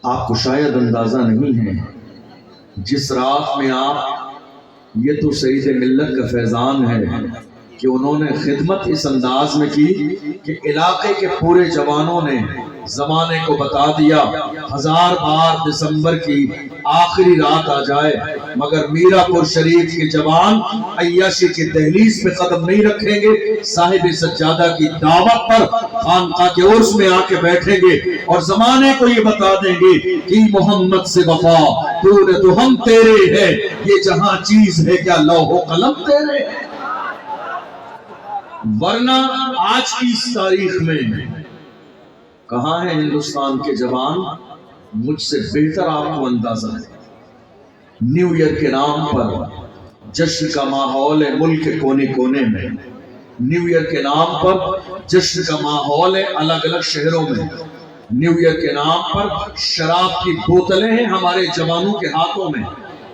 آپ کو شاید اندازہ نہیں ہے جس رات میں یہ تو سعید ملت کا فیضان ہے کہ انہوں نے خدمت اس انداز میں کی کہ علاقے کے پورے جوانوں نے زمانے کو بتا دیا 1000 بار دسمبر کی آخری رات آ جائے مگر میرا پور شریف کے جوان عیاشی کی دہلیز پہ قدم نہیں رکھیں گے، صاحب سجادہ کی دعوت پر خانقاہ کے عرس میں آ کے بیٹھیں گے اور زمانے کو یہ بتا دیں گے کہ محمد سے وفا تو نے تو ہم تیرے ہے، یہ جہاں چیز ہے کیا لوح و قلم تیرے۔ ورنہ آج کی اس تاریخ میں کہاں ہے ہندوستان کے جوان؟ مجھ سے بہتر آپ کو اندازہ ہے۔ نیو ایئر کے نام پر جشن کا ماحول ہے ملک کے کونے کونے میں، نیو ایئر کے نام پر جشن کا ماحول ہے الگ الگ شہروں میں، نیو ایئر کے نام پر شراب کی بوتلیں ہیں ہمارے جوانوں کے ہاتھوں میں،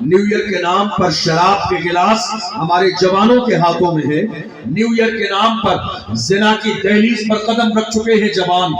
نیو ایئر کے نام پر شراب کے گلاس ہمارے جوانوں کے ہاتھوں میں ہے، نیو ایئر کے نام پر زنا کی دہلیز پر قدم رکھ چکے ہیں جوان،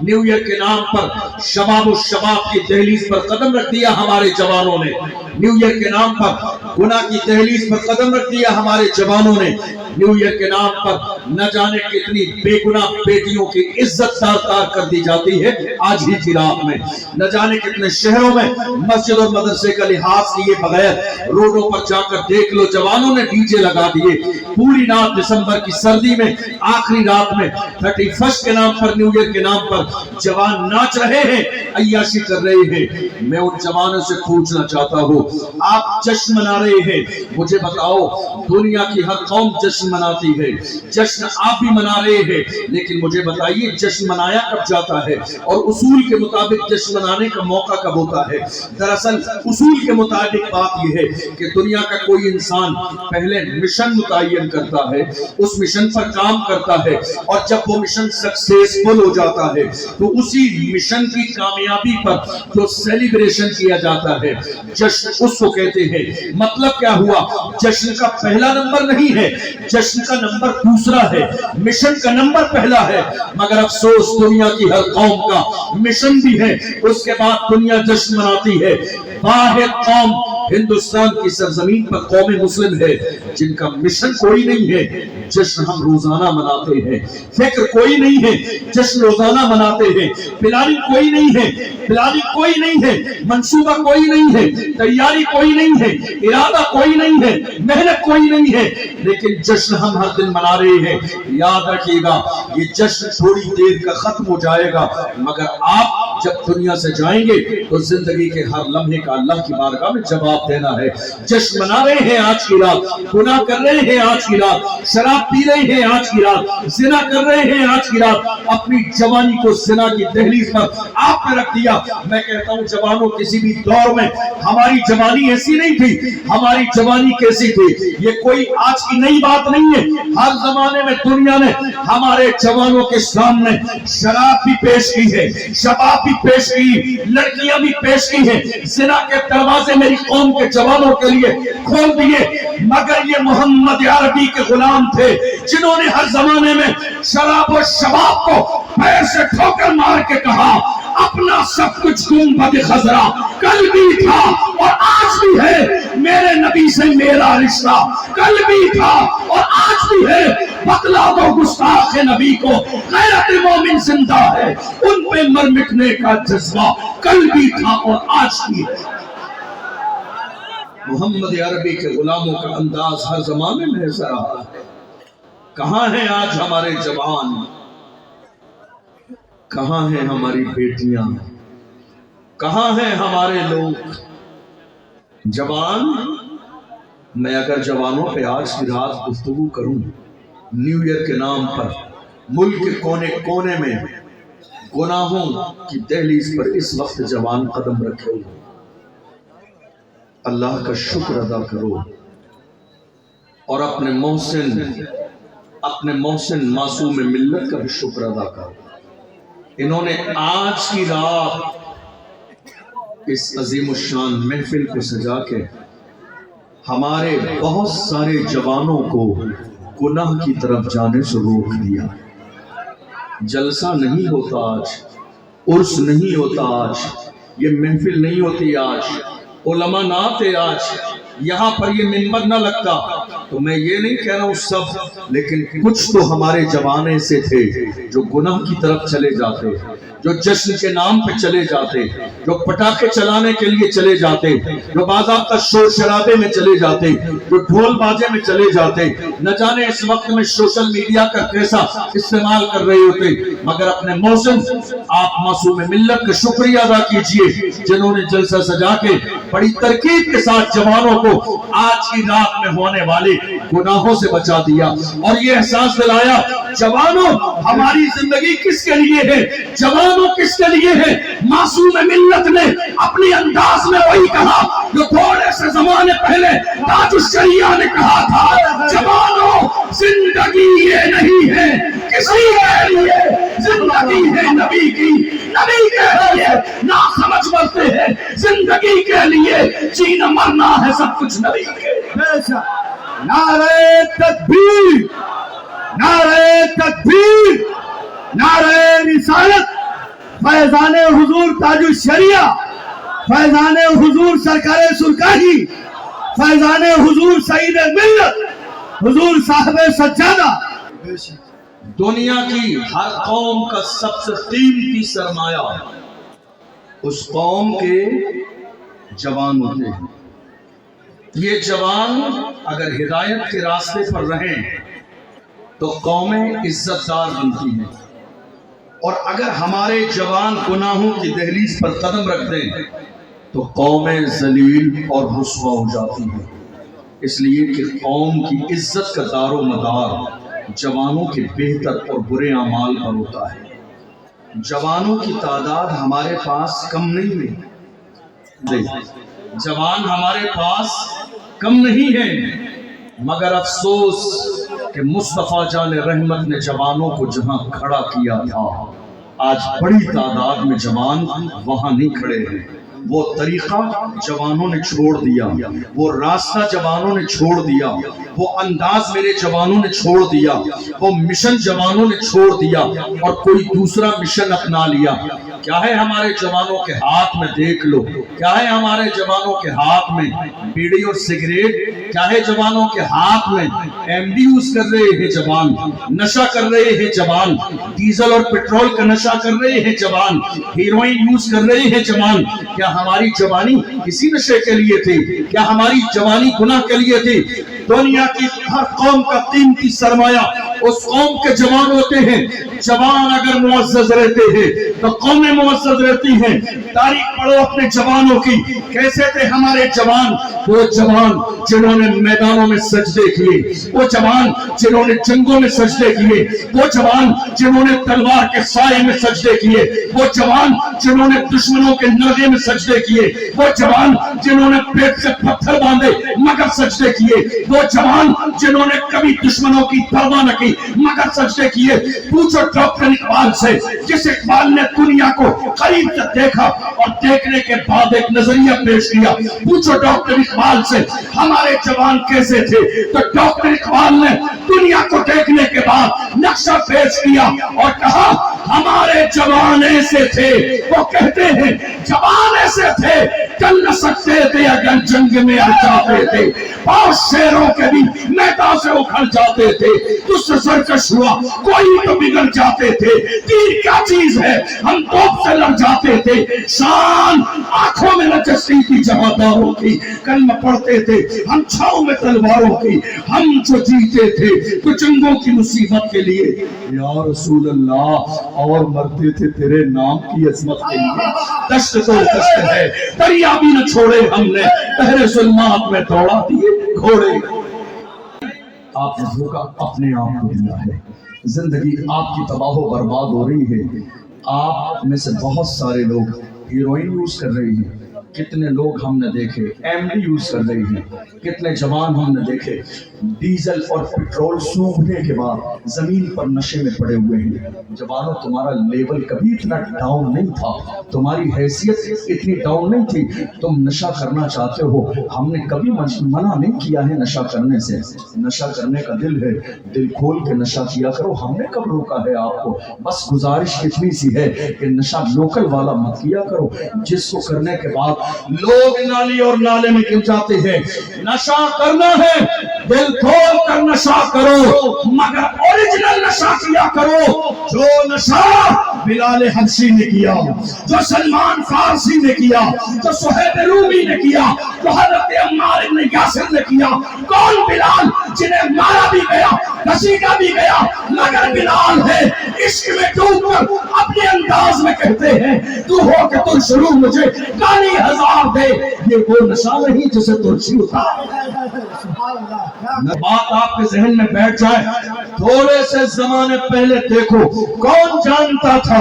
نیو ایئر کے نام پر شباب و شباب کی دہلیز پر قدم رکھ دیا ہمارے جوانوں نے، نیو ایئر کے نام پر گناہ کی دہلیز پر قدم رکھ دیا ہمارے جوانوں نے، نیو ایئر کے نام پر نہ جانے کتنی بے گناہ بیٹیوں کی عزت تار کر دی جاتی ہے آج ہی کی رات میں، نہ جانے کتنے شہروں میں مسجد اور مدرسے کا لحاظ کیے بغیر روڈوں پر جا کر دیکھ لو جوانوں نے ڈی جے لگا دیے، پوری رات دسمبر کی سردی میں آخری رات میں 31 کے نام پر نیو ایئر کے نام پر جوان ناچ رہے ہیں، عیاشی کر رہے ہیں۔ میں ان جوانوں سے پوچھنا چاہتا ہوں آپ جشن منا رہے ہیں، مجھے بتاؤ دنیا کی ہر قوم جشن مناتی ہے، جشن آپ بھی منا رہے ہیں، لیکن مجھے بتائیے جشن منایا کب جاتا ہے اور اصول کے مطابق جشن منانے کا موقع کب ہوتا ہے؟ دراصل اصول کے مطابق بات یہ ہے کہ دنیا کا کوئی انسان پہلے مشن متعین کرتا ہے، اس مشن پر کام کرتا ہے اور جب وہ مشن سکسیسفل ہو جاتا ہے تو اسی مشن کی کامیابی پر جو سیلیبریشن کیا جاتا ہے جشن اس کو کہتے ہیں۔ مطلب کیا ہوا؟ جشن کا پہلا نمبر نہیں ہے، جشن کا نمبر دوسرا ہے، مشن کا نمبر پہلا ہے، مگر افسوس دنیا کی ہر قوم کا مشن بھی ہے اس کے بعد دنیا جشن مناتی ہے۔ واحد قوم ہندوستان کی سرزمین پر قوم مسلم ہے جن کا مشن کوئی نہیں ہے، جشن ہم روزانہ مناتے ہیں، فکر کوئی نہیں ہے، جشن روزانہ مناتے ہیں، پلاننگ کوئی نہیں ہے، پلاننگ کوئی نہیں ہے، منصوبہ کوئی نہیں ہے، تیاری کوئی نہیں ہے، ارادہ کوئی نہیں ہے، محنت کوئی نہیں ہے، لیکن جشن ہم ہر دن منا رہے ہیں۔ یاد رکھیے گا یہ جشن تھوڑی دیر کا ختم ہو جائے گا مگر آپ جب دنیا سے جائیں گے تو زندگی کے ہر لمحے کا اللہ کی بارگاہ میں جواب دینا ہے۔ جشن منا رہے ہیں آج کی رات، گناہ کر رہے ہیں آج کی رات، شراب پی رہے ہیں آج کی رات، زنا کر رہے ہیں آج کی رات، اپنی جوانی کو زنا کی دہلیز پر آپ نے رکھ دیا۔ میں کہتا ہوں جوانوں کسی بھی دور میں ہماری جوانی ایسی نہیں تھی، ہماری جوانی کیسی تھی یہ کوئی آج کی نئی بات نہیں ہے، ہر زمانے میں دنیا نے ہمارے جوانوں کے سامنے شراب بھی پیش کی ہے، شباب بھی پیش کی، لڑکیاں بھی پیش کی ہیں، زنا کے دروازے میری قوم کے جوانوں کے لیے کھول دیے، مگر یہ محمد عربی کے غلام تھے جنہوں نے ہر زمانے میں شراب و شباب کو پیر سے ٹھوکر مار کے کہا اپنا سب کچھ گنبد خضرا کل بھی تھا اور آج بھی ہے، میرے نبی سے میرا رشتہ کل بھی تھا اور آج بھی ہے، بتلا دو گستاخ نبی کو غیرت مومن زندہ ہے، ان پہ مر مٹنے کا جذبہ کل بھی تھا اور آج بھی ہے۔ محمد عربی کے غلاموں کا انداز ہر زمانے میں ایسا رہا ہے۔ کہاں ہیں آج ہمارے جوان؟ کہاں ہیں ہماری بیٹیاں؟ کہاں ہیں ہمارے لوگ؟ جوان، میں اگر جوانوں پہ آج کی رات گفتگو کروں نیو ایئر کے نام پر ملک کے کونے کونے میں گناہوں کی دہلیز پر اس وقت جوان قدم رکھے ہوئے، اللہ کا شکر ادا کرو اور اپنے محسن معصوم ملت کا بھی شکر ادا کرو۔ انہوں نے آج کی رات اس عظیم الشان محفل کو سجا کے ہمارے بہت سارے جوانوں کو گناہ کی طرف جانے سے روک دیا۔ جلسہ نہیں ہوتا آج، عرس نہیں ہوتا آج، یہ محفل نہیں ہوتی آج، علماء نہ آتے آج، یہاں پر یہ منبر نہ لگتا، تو میں یہ نہیں کہہ رہا ہوں سب، لیکن کچھ تو ہمارے جوانے سے تھے جو گناہ کی طرف چلے جاتے، جو جشن کے نام پہ چلے جاتے، جو پٹاخے چلانے کے لیے چلے جاتے، جو باضابطہ شور شرابے میں چلے جاتے، جو ڈھول باجے میں چلے جاتے، نہ جانے اس وقت میں سوشل میڈیا کا کیسا استعمال کر رہے ہوتے، مگر اپنے موسم آپ معصوم ملت کا شکریہ ادا کیجئے جنہوں نے جلسہ سجا کے بڑی ترکیب کے ساتھ جوانوں کو آج کی رات میں ہونے والے گناہوں سے بچا دیا اور یہ احساس دلایا جوانوں ہماری زندگی کس کے لیے ہے، جوانوں کس کے لیے ہے۔ معصوم ملت نے اپنی انداز میں وہی کہا جو تھوڑے سے زمانے پہلے تاج الشریعہ نے کہا تھا، جوانوں زندگی یہ نہیں ہے کسی کے لیے، زندگی ہے نبی کی، نبی کے لیے نہ سمجھ بنتے ہیں، زندگی کے لیے جینا مرنا ہے سب کچھ نبی کے لیے۔ نعرہ تکبیر، نعرہ تکبیر، نعرہ رسالت، فیضان حضور تاج الشریعہ، فیضان حضور سرکار سرکاری، فیضان حضور سعید ملت، حضور صاحب سجادہ۔ دنیا کی ہر قوم کا سب سے قیمتی سرمایہ اس قوم کے جوان ہوتے ہیں۔ یہ جوان اگر ہدایت کے راستے پر رہیں تو قومیں عزت دار بنتی ہیں، اور اگر ہمارے جوان گناہوں کی دہلیز پر قدم رکھ دیں تو قومیں ذلیل اور رسوا ہو جاتی ہیں۔ اس لیے کہ قوم کی عزت کا دار و مدار جوانوں کے بہتر اور برے اعمال پر ہوتا ہے۔ جوانوں کی تعداد ہمارے پاس کم نہیں ہے، جوان ہمارے پاس کم نہیں ہے، مگر افسوس کہ مصطفیٰ جان رحمت نے جوانوں کو جہاں کھڑا کیا تھا آج بڑی تعداد میں جوان وہاں نہیں کھڑے ہیں۔ وہ طریقہ جوانوں نے چھوڑ دیا، وہ راستہ جوانوں نے چھوڑ دیا، وہ انداز میرے جوانوں نے چھوڑ دیا، وہ مشن جوانوں نے چھوڑ دیا اور کوئی دوسرا مشن اپنا لیا۔ کیا ہے ہمارے جوانوں کے ہاتھ میں؟ دیکھ لو کیا ہے ہمارے جوانوں کے ہاتھ میں؟ بیڑی اور سگریٹ۔ کیا ہے جوانوں کے ہاتھ میں؟ ایم ڈی یوز کر رہے ہیں جوان، نشہ کر رہے ہیں جوان، ڈیزل اور پیٹرول کا نشہ کر رہے ہیں جوان، ہیروئن یوز کر رہے ہیں جوان۔ کیا ہماری جوانی کسی نشے کے لیے تھی؟ کیا ہماری جوانی گناہ کے لیے تھی؟ دنیا کی ہر قوم کا قیمتی سرمایہ اس قوم کے جوان ہوتے ہیں۔ جوان اگر معزز رہتے ہیں تو قومیں معزز رہتی ہیں۔ تاریخ پڑھو اپنے جوانوں کی، کیسے تھے ہمارے جوان؟ وہ جوان جنہوں نے میدانوں میں سجدے کیے، وہ جوان جنہوں نے جنگوں میں سجدے کیے، وہ جوان جنہوں نے تلوار کے سائے میں سجدے کیے، وہ جوان جنہوں نے دشمنوں کے نرغے میں سجدے کیے، وہ جوان جنہوں نے پیٹ سے پتھر باندھے مگر سجدے کیے، وہ جوان جنہوں نے کبھی دشمنوں کی پرواہ نہ کی مگر سجدے کیے۔ پوچھو ڈاکٹر اقبال سے، جس اقبال نے دنیا کو قریب سے دیکھا اور دیکھنے کے بعد ایک نظریہ پیش کیا، پوچھو ڈاکٹر اقبال سے ہمارے جوان کیسے تھے، تو ڈاکٹر اقبال نے دنیا کو دیکھنے کے بعد نقشہ پیش کیا اور کہا ہمارے جوان ایسے تھے، وہ کہتے ہیں جوان ایسے تھے چل نہ سکتے تھے اگر جنگ میں اڑ جاتے تھے، اور شیروں کے بھی میدان سے اکھڑ جاتے تھے، تجھ سے سرکش ہوا کوئی تو بگڑ جاتے تھے، تیر کیا چیز ہے ہم توپ سے لڑ جاتے تھے، شان آنکھوں میں نچستی تھی جہاداروں کی، کلمہ پڑھتے تھے ہم چھاؤں میں تلواروں کی، ہم جو جیتے تھے تو جنگوں کی مصیبت کے لیے یا رسول اللہ، اور مرتے تھے تیرے نام کی عظمت کے لیے۔ دشت تو دشت ہے، دریا بھی نہ چھوڑے ہم نے، بحر ظلمات میں دوڑا دیے گھوڑے۔ آپ نے دھوکہ اپنے آپ کو دیا ہے، زندگی آپ کی تباہ و برباد ہو رہی ہے۔ آپ میں سے بہت سارے لوگ ہیروئن یوز کر رہے ہیں، کتنے لوگ ہم نے دیکھے ایم ڈی یوز کر رہی ہیں، کتنے جوان ہم نے دیکھے ڈیزل اور پیٹرول سونگھنے کے بعد زمین پر نشے میں پڑے ہوئے ہیں۔ جوانوں، تمہارا لیول کبھی اتنا ڈاؤن نہیں تھا، تمہاری حیثیت اتنی ڈاؤن نہیں تھی، تم نشہ کرنا چاہتے ہو، ہم نے کبھی منع نہیں کیا ہے نشہ کرنے سے۔ نشہ کرنے کا دل ہے، دل کھول کے نشہ کیا کرو، ہم نے کب روکا ہے آپ کو؟ بس گزارش اتنی سی ہے کہ نشہ لوکل والا مت کیا کرو، جس کو کرنے کے بعد لوگ نالی اور نالے میں گر جاتے ہیں۔ نشہ کرنا ہے، دل کھول کر نشہ کرو، مگر اوریجنل نشہ کیا کرو، جو نشہ بلال حبشی نے کیا، جو سلمان فارسی نے کیا، جو صہیب رومی نے کیا، جو حضرت عمار بن یاسر نے کیا۔ کون بلال؟ جنہیں مارا بھی گیا، گھسیٹا بھی گیا، مگر بلال ہے عشق میں ڈوب کر اپنے انداز میں کہتے ہیں تو ہو کہ تر شروع مجھے گالی ہزار دے، یہ وہ نشہ نہیں جسے ترشی اتار۔ بات آپ کے ذہن میں بیٹھ جائے، تھوڑے سے زمانے پہلے دیکھو، کون جانتا تھا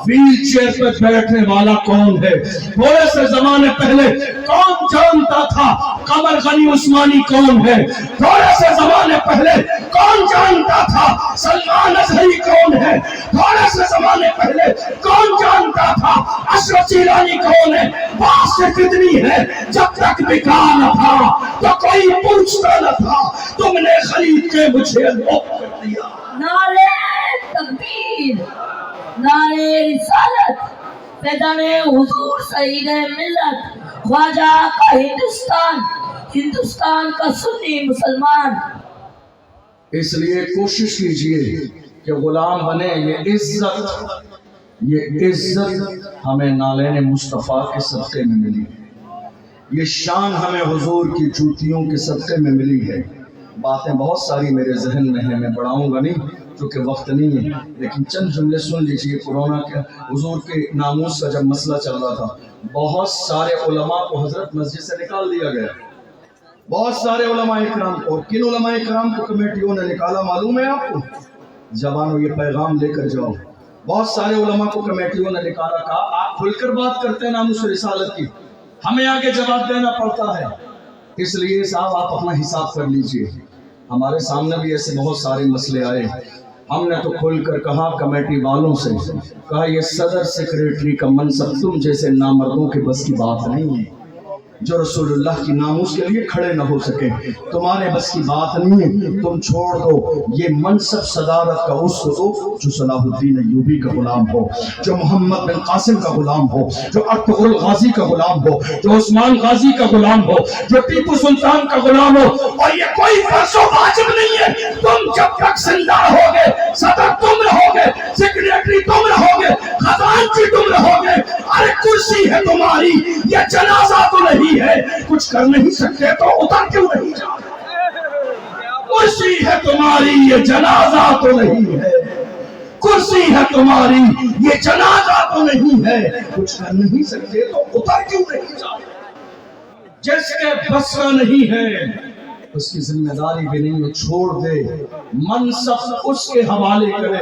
ویل چیئر پہ بیٹھنے والا کون ہے؟ تھوڑے سے زمانے پہلے کون جانتا تھا قمر غنی عثمانی کون ہے؟ تھوڑے سے زمانے پہلے کون جانتا تھا سلمان اظہری کون ہے؟ تھوڑے سے زمانے پہلے کون جانتا تھا اشرف جیلانی کون ہے؟ بات سے کتنی ہے، جب تک بکا نہ تھا تو کوئی پوچھتا نہ تھا، تم نے خرید کے مجھے لوٹ کر دیا۔ نعرے تکبیر، نعرے رسالت، پیدان حضور سعید ملت، خواجہ کا ہندوستان، ہندوستان کا سنی مسلمان۔ اس لیے کوشش کیجئے کہ غلام بنے۔ یہ عزت ہمیں نالین مصطفیٰ کے صدقے میں ملی ہے، یہ شان ہمیں حضور کی جوتیوں کے صدقے میں ملی ہے۔ باتیں بہت ساری میرے ذہن میں ہیں، میں بڑھاؤں گا نہیں کیونکہ وقت نہیں ہے، لیکن چند جملے سن لیجئے۔ کورونا کے حضور کے ناموس کا جب مسئلہ چل رہا تھا، بہت سارے علماء کو حضرت مسجد سے نکال دیا گیا، بہت سارے علماء اکرام کو۔ اور کن علماء اکرام کو کمیٹیوں نے نکالا معلوم ہے آپ کو؟ جوانوں، یہ پیغام لے کر جاؤ، بہت سارے علماء کو کمیٹیوں نے نکالا، کہا آپ کھل کر بات کرتے ہیں ناموس رسالت کی، ہمیں آگے جواب دینا پڑتا ہے۔ اس لیے صاحب آپ اپنا حساب کر لیجئے، ہمارے سامنے بھی ایسے بہت سارے مسئلے آئے، ہم نے تو کھل کر کہا کمیٹی والوں سے، کہا یہ صدر سیکریٹری کا منصب تم جیسے نامردوں کے بس کی بات نہیں ہے، جو رسول اللہ کی ناموس کے لیے کھڑے نہ ہو سکے، تمہارے بس کی بات نہیں ہے، تم چھوڑ دو یہ منصب صدارت کا، اس کو دو جو صلاح الدین ایوبی کا غلام ہو، جو محمد بن قاسم کا غلام ہو، جو ارطغرل غازی کا غلام ہو، جو عثمان غازی کا غلام ہو، جو ٹیپو سلطان کا غلام ہو۔ اور یہ کوئی فرض و واجب نہیں ہے، تم جب تک زندہ رہوگے، صدر تم رہوگے، سیکریٹری تم رہوگے، خزانچی تم رہوگے، ارے کرسی ہے تمہاری، یہ جنازہ تو نہیں ہے، کچھ کر نہیں سکتے تو اتر کیوں نہیں جاتے؟ کرسی ہے تمہاری، یہ جنازہ تو نہیں ہے، کرسی ہے تمہاری، یہ جنازہ تو نہیں ہے، کچھ کر نہیں سکتے تو اتر کیوں نہیں جاتے؟ جس کے بس کا نہیں ہے اس کی ذمہ داری بھی نہیں ہے، چھوڑ دے، منصب اس کے حوالے کرے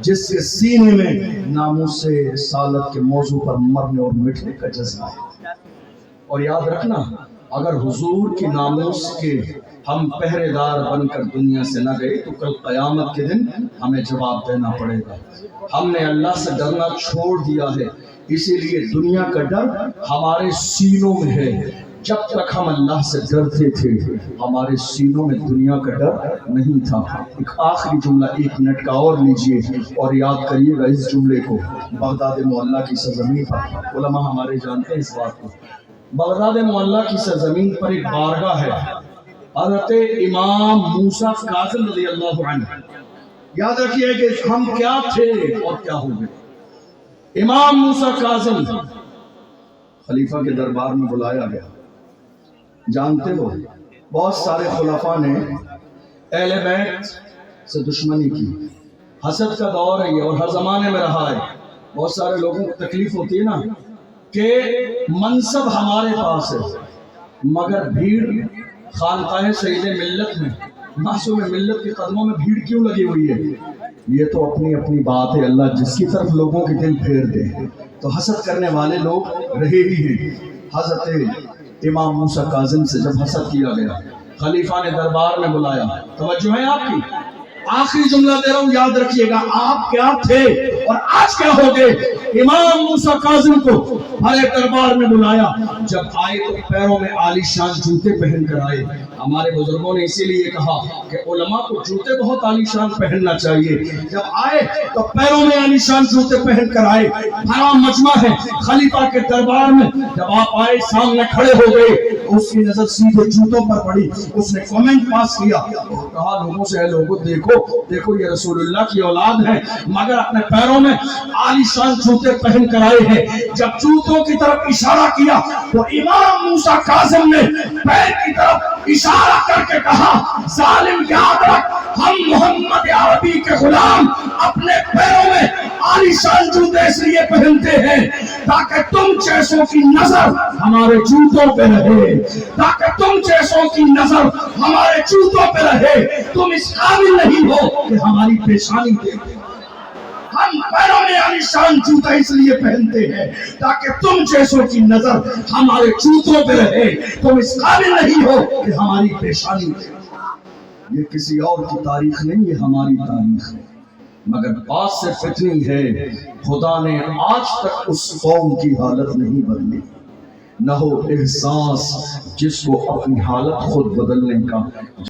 جس کے سینے میں ناموس رسالت کے موضوع پر مرنے اور مٹنے کا جذبہ ہے۔ اور یاد رکھنا، اگر حضور کی ناموس کے ہم پہرے دار بن کر دنیا سے نہ گئے تو کل قیامت کے دن ہمیں جواب دینا پڑے گا۔ ہم نے اللہ سے ڈرنا چھوڑ دیا ہے، اسی لیے دنیا کا ڈر ہمارے سینوں میں ہے۔ جب تک ہم اللہ سے ڈرتے تھے ہمارے سینوں میں دنیا کا ڈر نہیں تھا۔ ایک آخری جملہ 1 منٹ کا اور لیجئے اور یاد کریے گا اس جملے کو۔ بغداد معلیٰ کی سرزمین پر، علماء ہمارے جانتے ہیں اس بات کو، بغداد معلیٰ کی سرزمین پر ایک بارگاہ ہے، حضرت امام موسیٰ کاظم رضی اللہ عنہ۔ یاد رکھیے کہ ہم کیا تھے اور کیا ہو گئے۔ امام موسیٰ کاظم خلیفہ کے دربار میں بلایا گیا، جانتے ہو بہت سارے خلفاء نے اہل بیت سے دشمنی کی، حسد کا دور ہے یہ اور ہر زمانے میں رہا ہے۔ بہت سارے لوگوں کو تکلیف ہوتی ہے نا کہ منصب ہمارے پاس ہے مگر بھیڑ خانقاہ سید ملت میں، معصوم ملت کے قدموں میں بھیڑ کیوں لگی ہوئی ہے؟ یہ تو اپنی اپنی بات ہے، اللہ جس کی طرف لوگوں کے دل پھیر دے۔ تو حسد کرنے والے لوگ رہے ہی ہیں۔ حضرت امام موسیٰ کاظم سے جب حسد کیا گیا، خلیفہ نے دربار میں بلایا. توجہ ہے آپ کی؟ آخری جملہ دے رہا ہوں، یاد رکھیے گا. آپ کیا تھے اور آج کیا ہو گئے. امام موسیٰ کاظم کو بڑے دربار میں بلایا. جب آئے تو پیروں میں عالی شان جوتے پہن کر آئے. ہمارے بزرگوں نے اسی لیے کہا کہ علماء کو جوتے بہت عالی شان پہننا چاہیے. جب آئے تو پیروں میں عالی شان جوتے پہن کر آئے. حرام مجمع ہے خلیفہ کے دربار میں. جب آپ آئے سامنے کھڑے ہو گئے، اس کی نظر سیدھے جوتوں پر پڑی. اس نے کامنٹ پاس کیا اور کہا لوگوں سے، اے لوگوں دیکھو یہ رسول اللہ کی اولاد ہے مگر اپنے پیروں میں عالی شان جوتے پہن کر آئے ہیں. جب جوتوں کی طرف اشارہ کیا تو امام موسیٰ کاظم نے پیر کی طرف اشارہ کر کے کہا، ظالم یاد رکھ، ہم محمد عربی کے غلام اپنے پیروں میں عالی شان جوتے اس لیے پہنتے ہیں تاکہ تم جیسوں کی نظر ہمارے جوتوں پہ رہے، تاکہ تم جیسوں کی نظر ہمارے جوتوں پہ رہے. تم اس قابل نہیں ہو کہ ہماری پیشانی دیکھو. ہم پیروں میں عالی شان جوتا اس لیے پہنتے ہیں تاکہ تم جیسوں کی نظر ہمارے جوتوں پہ رہے. تم اس قابل نہیں ہو کہ ہماری پیشانی دیکھو. یہ کسی اور کی تاریخ نہیں، یہ ہماری تاریخ ہے. مگر بات صرف اتنی ہے، خدا نے آج تک اس قوم کی حالت نہیں بدلی. نہ ہو احساس جس کو اپنی حالت خود بدلنے کا.